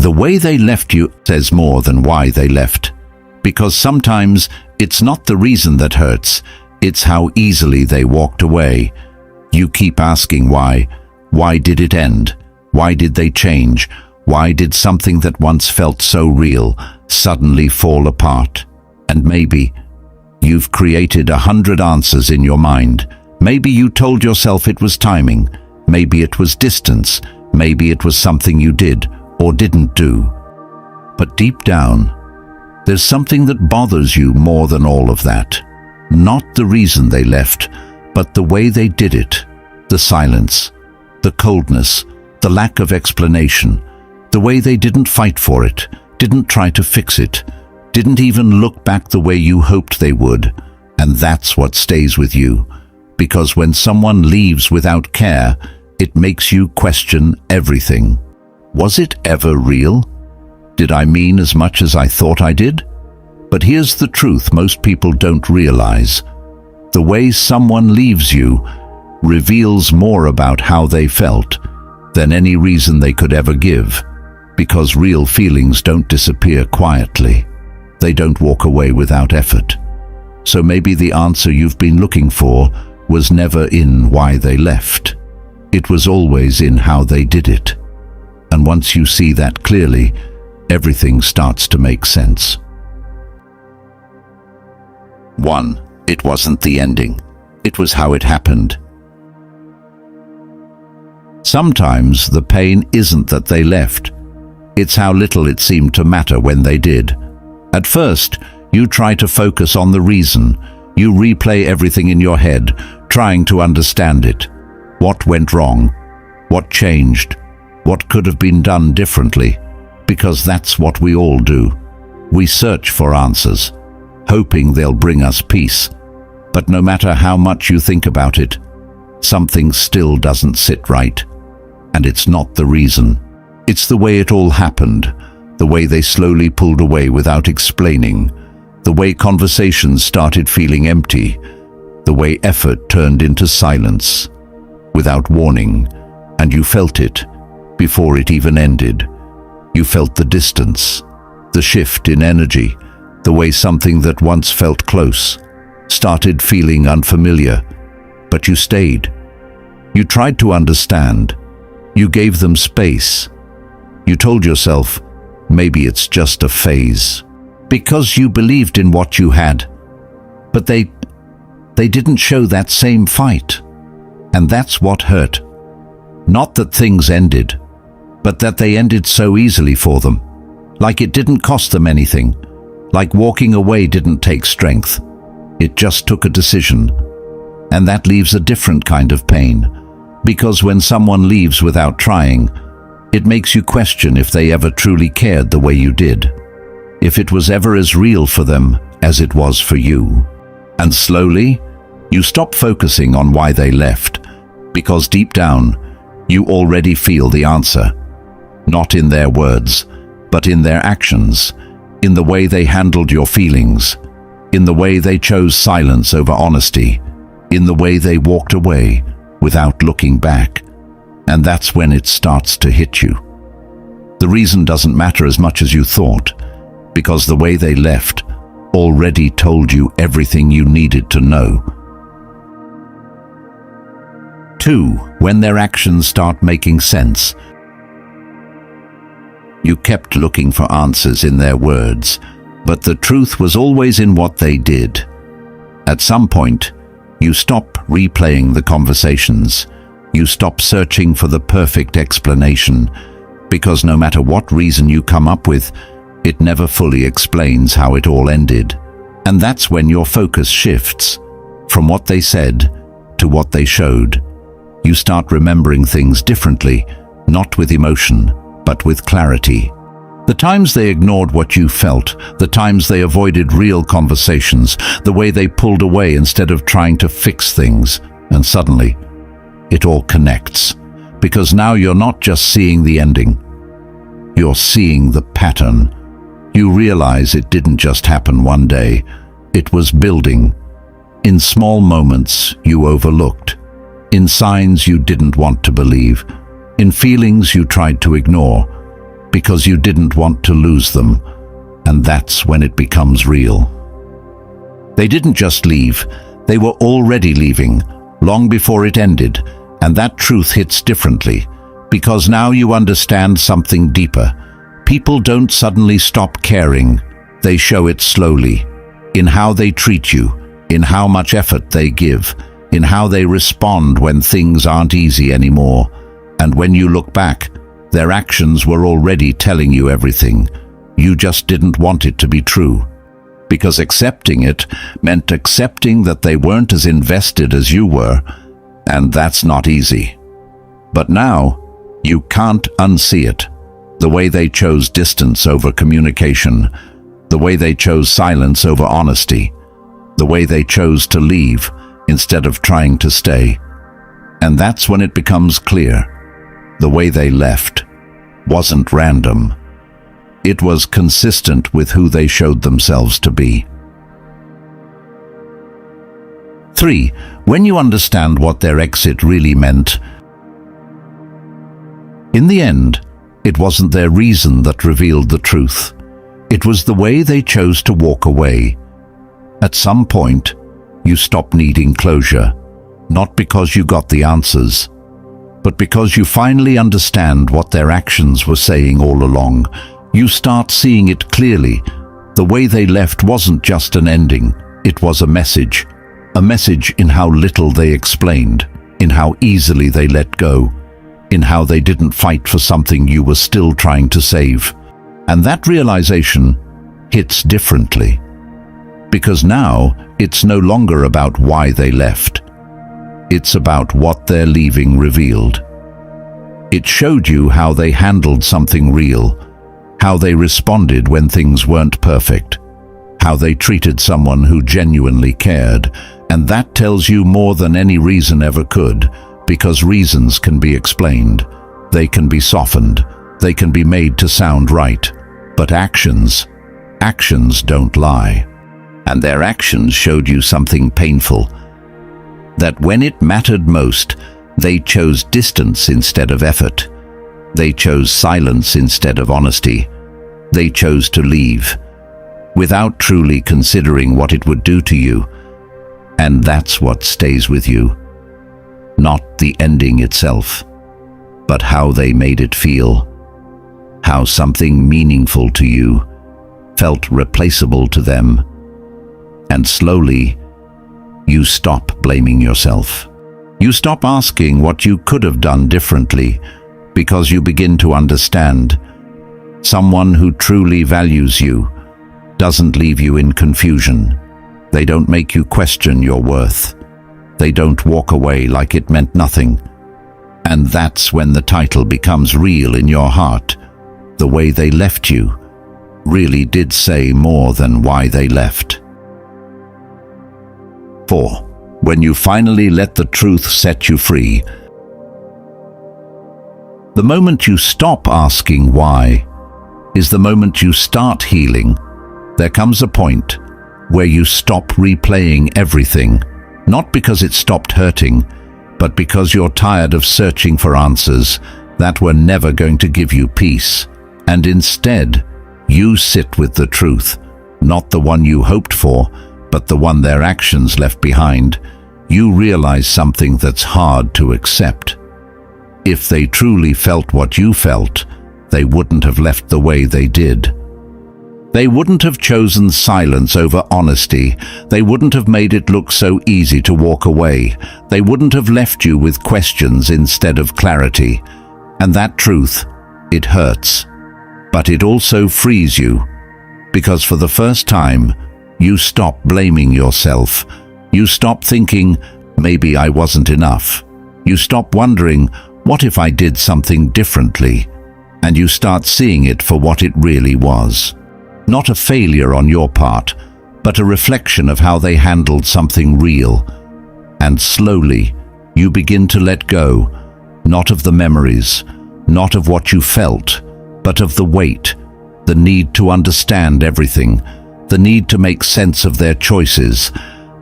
The way they left you says more than why they left. Because sometimes it's not the reason that hurts, it's how easily they walked away. You keep asking why. Why did it end? Why did they change? Why did something that once felt so real suddenly fall apart? And maybe you've created 100 answers in your mind. Maybe you told yourself it was timing. Maybe it was distance. Maybe it was something you did or didn't do. But deep down, there's something that bothers you more than all of that. Not the reason they left, but the way they did it. The silence, the coldness, the lack of explanation, the way they didn't fight for it, didn't try to fix it, didn't even look back the way you hoped they would. And that's what stays with you. Because when someone leaves without care, it makes you question everything. Was it ever real? Did I mean as much as I thought I did? But here's the truth most people don't realize. The way someone leaves you reveals more about how they felt than any reason they could ever give. Because real feelings don't disappear quietly. They don't walk away without effort. So maybe the answer you've been looking for was never in why they left. It was always in how they did it. And once you see that clearly, everything starts to make sense. 1. It wasn't the ending. It was how it happened. Sometimes the pain isn't that they left. It's how little it seemed to matter when they did. At first, you try to focus on the reason. You replay everything in your head, trying to understand it. What went wrong? What changed? What could have been done differently? Because that's what we all do. We search for answers, hoping they'll bring us peace. But no matter how much you think about it, something still doesn't sit right. And it's not the reason. It's the way it all happened, the way they slowly pulled away without explaining, the way conversations started feeling empty, the way effort turned into silence, without warning, and you felt it before it even ended. You felt the distance, the shift in energy, the way something that once felt close started feeling unfamiliar. But you stayed. You tried to understand. You gave them space. You told yourself, maybe it's just a phase. Because you believed in what you had. But they didn't show that same fight. And that's what hurt. Not that things ended, but that they ended so easily for them. Like it didn't cost them anything. Like walking away didn't take strength. It just took a decision. And that leaves a different kind of pain. Because when someone leaves without trying, it makes you question if they ever truly cared the way you did. If it was ever as real for them as it was for you. And slowly, you stop focusing on why they left. Because deep down, you already feel the answer. Not in their words, but in their actions, in the way they handled your feelings, in the way they chose silence over honesty, in the way they walked away without looking back. And that's when it starts to hit you. The reason doesn't matter as much as you thought, because the way they left already told you everything you needed to know. 2. When their actions start making sense. You kept looking for answers in their words, but the truth was always in what they did. At some point, you stop replaying the conversations. You stop searching for the perfect explanation, because no matter what reason you come up with, it never fully explains how it all ended. And that's when your focus shifts from what they said to what they showed. You start remembering things differently, not with emotion, but with clarity. The times they ignored what you felt, the times they avoided real conversations, the way they pulled away instead of trying to fix things, and suddenly, it all connects. Because now you're not just seeing the ending, you're seeing the pattern. You realize it didn't just happen one day, it was building. In small moments you overlooked, in signs you didn't want to believe, in feelings you tried to ignore. because you didn't want to lose them, and that's when it becomes real. They didn't just leave, they were already leaving, long before it ended, and that truth hits differently, because now you understand something deeper. People don't suddenly stop caring, they show it slowly, in how they treat you, in how much effort they give, in how they respond when things aren't easy anymore. And when you look back, their actions were already telling you everything. You just didn't want it to be true. Because accepting it meant accepting that they weren't as invested as you were, and that's not easy. But now, you can't unsee it. The way they chose distance over communication, the way they chose silence over honesty, the way they chose to leave instead of trying to stay. And that's when it becomes clear. The way they left wasn't random. It was consistent with who they showed themselves to be. 3. When you understand what their exit really meant, in the end, it wasn't their reason that revealed the truth. It was the way they chose to walk away. At some point, you stop needing closure, not because you got the answers, but because you finally understand what their actions were saying all along. You start seeing it clearly. The way they left wasn't just an ending, it was a message in how little they explained, in how easily they let go, in how they didn't fight for something you were still trying to save. And that realization hits differently, because now it's no longer about why they left. It's about what their leaving revealed. It showed you how they handled something real, how they responded when things weren't perfect, how they treated someone who genuinely cared, and that tells you more than any reason ever could, because reasons can be explained, they can be softened, they can be made to sound right, but actions don't lie. And their actions showed you something painful, that when it mattered most, they chose distance instead of effort. They chose silence instead of honesty. They chose to leave, without truly considering what it would do to you. And that's what stays with you. Not the ending itself, but how they made it feel. How something meaningful to you felt replaceable to them. And slowly, you stop blaming yourself. You stop asking what you could have done differently, because you begin to understand. Someone who truly values you doesn't leave you in confusion. They don't make you question your worth. They don't walk away like it meant nothing. And that's when the title becomes real in your heart. The way they left you really did say more than why they left. 4. When you finally let the truth set you free. The moment you stop asking why is the moment you start healing. There comes a point where you stop replaying everything, not because it stopped hurting, but because you're tired of searching for answers that were never going to give you peace. And instead, you sit with the truth, not the one you hoped for, but the one their actions left behind. You realize something that's hard to accept. If they truly felt what you felt, they wouldn't have left the way they did. They wouldn't have chosen silence over honesty. They wouldn't have made it look so easy to walk away. They wouldn't have left you with questions instead of clarity. And that truth, it hurts. But it also frees you, because for the first time, you stop blaming yourself. You stop thinking, maybe I wasn't enough. You stop wondering, what if I did something differently? And you start seeing it for what it really was. Not a failure on your part, but a reflection of how they handled something real. And slowly, you begin to let go, not of the memories, not of what you felt, but of the weight, the need to understand everything, the need to make sense of their choices,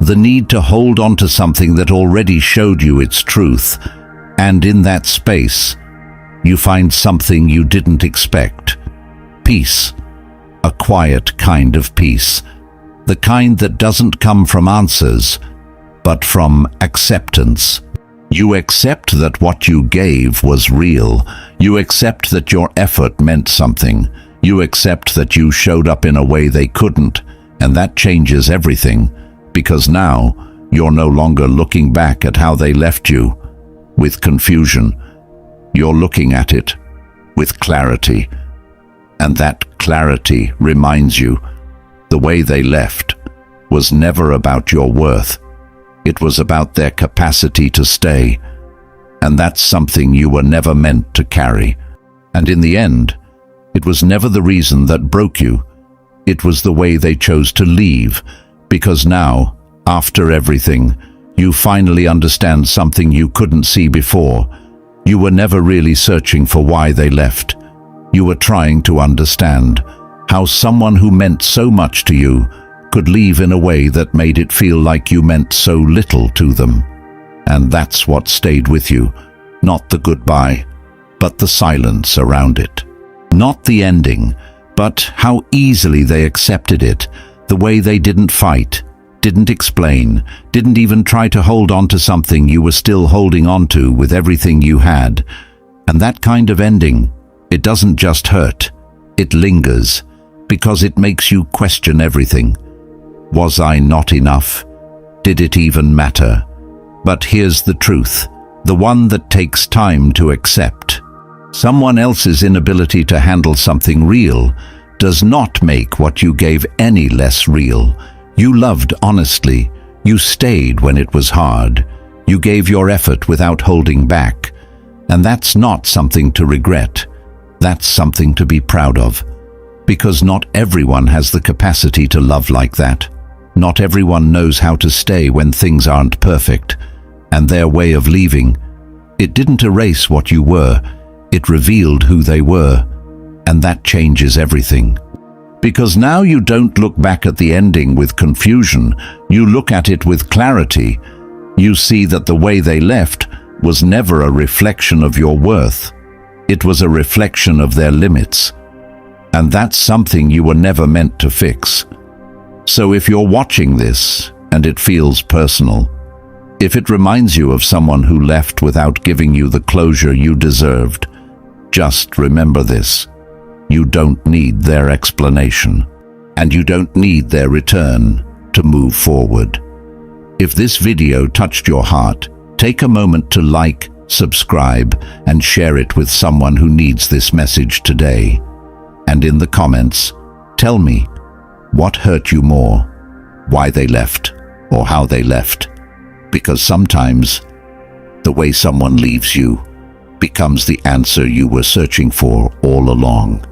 the need to hold on to something that already showed you its truth. And in that space, you find something you didn't expect. Peace. A quiet kind of peace. The kind that doesn't come from answers, but from acceptance. You accept that what you gave was real. You accept that your effort meant something. You accept that you showed up in a way they couldn't, and that changes everything, because now you're no longer looking back at how they left you with confusion. You're looking at it with clarity, and that clarity reminds you the way they left was never about your worth. It was about their capacity to stay, and that's something you were never meant to carry. And in the end, it was never the reason that broke you. It was the way they chose to leave, because now, after everything, you finally understand something you couldn't see before. You were never really searching for why they left. You were trying to understand how someone who meant so much to you could leave in a way that made it feel like you meant so little to them. And that's what stayed with you, not the goodbye, but the silence around it. Not the ending, but how easily they accepted it, the way they didn't fight, didn't explain, didn't even try to hold on to something you were still holding on to with everything you had. And that kind of ending, it doesn't just hurt, it lingers, because it makes you question everything. Was I not enough? Did it even matter? But here's the truth, the one that takes time to accept. Someone else's inability to handle something real does not make what you gave any less real. You loved honestly. You stayed when it was hard. You gave your effort without holding back. And that's not something to regret. That's something to be proud of. Because not everyone has the capacity to love like that. Not everyone knows how to stay when things aren't perfect. And their way of leaving, it didn't erase what you were. It revealed who they were, and that changes everything. Because now you don't look back at the ending with confusion, you look at it with clarity. You see that the way they left was never a reflection of your worth. It was a reflection of their limits. And that's something you were never meant to fix. So if you're watching this, and it feels personal, if it reminds you of someone who left without giving you the closure you deserved, just remember this. You don't need their explanation, and you don't need their return to move forward. If this video touched your heart, take a moment to like, subscribe, and share it with someone who needs this message today. And in the comments, tell me, what hurt you more? Why they left, or how they left? Because sometimes, the way someone leaves you becomes the answer you were searching for all along.